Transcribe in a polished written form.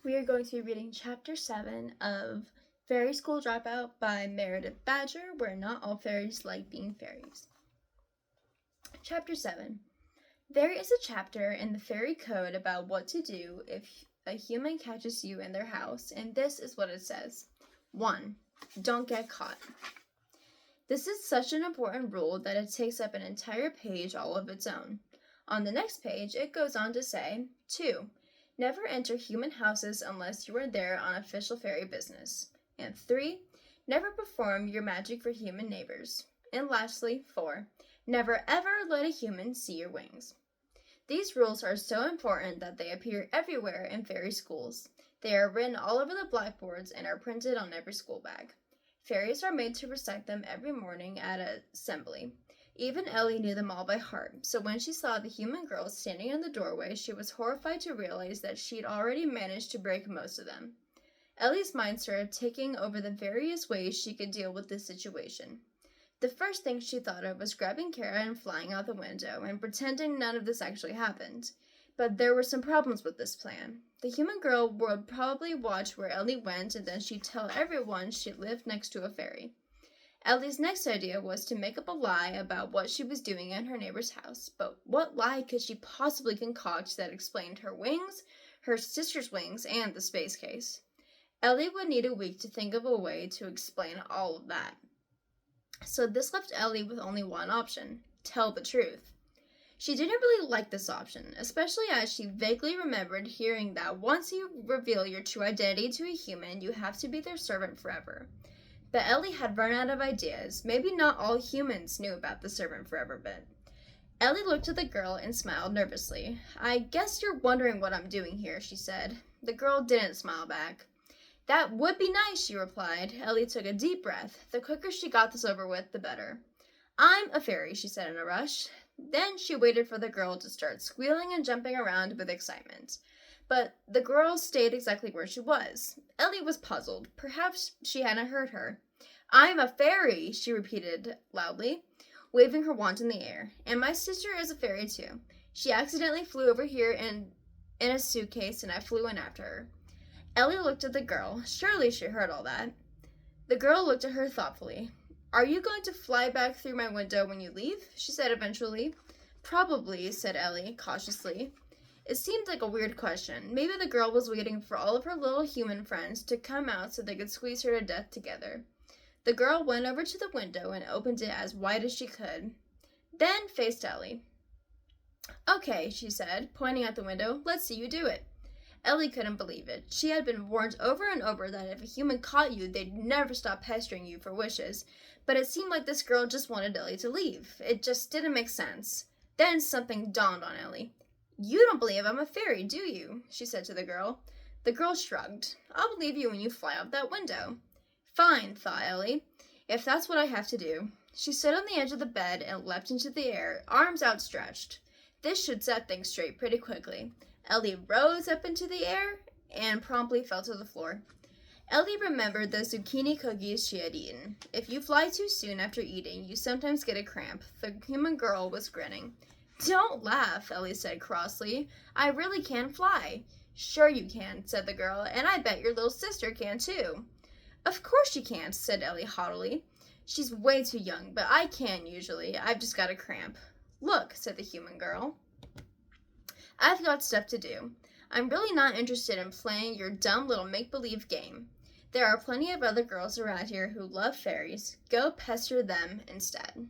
We are going to be reading Chapter 7 of Fairy School Dropout by Meredith Badger, where not all fairies like being fairies. Chapter 7. There is a chapter in the Fairy Code about what to do if a human catches you in their house, and this is what it says. 1. Don't get caught. This is such an important rule that it takes up an entire page all of its own. On the next page, it goes on to say, 2. Never enter human houses unless you are there on official fairy business. And 3. Never perform your magic for human neighbors. And lastly, 4. Never ever let a human see your wings. These rules are so important that they appear everywhere in fairy schools. They are written all over the blackboards and are printed on every school bag. Fairies are made to recite them every morning at an assembly. Even Ellie knew them all by heart, so when she saw the human girl standing in the doorway, she was horrified to realize that she'd already managed to break most of them. Ellie's mind started ticking over the various ways she could deal with this situation. The first thing she thought of was grabbing Kara and flying out the window and pretending none of this actually happened. But there were some problems with this plan. The human girl would probably watch where Ellie went, and then she'd tell everyone she lived next to a fairy. Ellie's next idea was to make up a lie about what she was doing in her neighbor's house, but what lie could she possibly concoct that explained her wings, her sister's wings, and the space case? Ellie would need a week to think of a way to explain all of that. So this left Ellie with only one option: tell the truth. She didn't really like this option, especially as she vaguely remembered hearing that once you reveal your true identity to a human, you have to be their servant forever. But Ellie had run out of ideas. Maybe not all humans knew about the servant forever bit. Ellie looked at the girl and smiled nervously. "I guess you're wondering what I'm doing here," she said. The girl didn't smile back. "That would be nice," she replied. Ellie took a deep breath. The quicker she got this over with, the better. "I'm a fairy," she said in a rush. Then she waited for the girl to start squealing and jumping around with excitement. But the girl stayed exactly where she was. Ellie was puzzled. Perhaps she hadn't heard her. "I'm a fairy," she repeated loudly, waving her wand in the air. "And my sister is a fairy too. She accidentally flew over here in a suitcase, and I flew in after her." Ellie looked at the girl. Surely she heard all that. The girl looked at her thoughtfully. "Are you going to fly back through my window when you leave?" she said eventually. "Probably," said Ellie cautiously. It seemed like a weird question. Maybe the girl was waiting for all of her little human friends to come out so they could squeeze her to death together. The girl went over to the window and opened it as wide as she could, then faced Ellie. "Okay," she said, pointing at the window. "Let's see you do it." Ellie couldn't believe it. She had been warned over and over that if a human caught you, they'd never stop pestering you for wishes, but it seemed like this girl just wanted Ellie to leave. It just didn't make sense. Then something dawned on Ellie. "You don't believe I'm a fairy, do you?" she said to the girl. The girl shrugged. "I'll believe you when you fly out that window." "Fine," thought Ellie, "if that's what I have to do." She stood on the edge of the bed and leapt into the air, arms outstretched. This should set things straight pretty quickly. Ellie rose up into the air and promptly fell to the floor. Ellie remembered the zucchini cookies she had eaten. If you fly too soon after eating, you sometimes get a cramp. The human girl was grinning. "Don't laugh," Ellie said crossly. "I really can fly." "Sure you can," said the girl, "and I bet your little sister can too." "Of course she can't," said Ellie haughtily. "She's way too young, but I can usually. I've just got a cramp." "Look," said the human girl. "I've got stuff to do. I'm really not interested in playing your dumb little make-believe game. There are plenty of other girls around here who love fairies. Go pester them instead."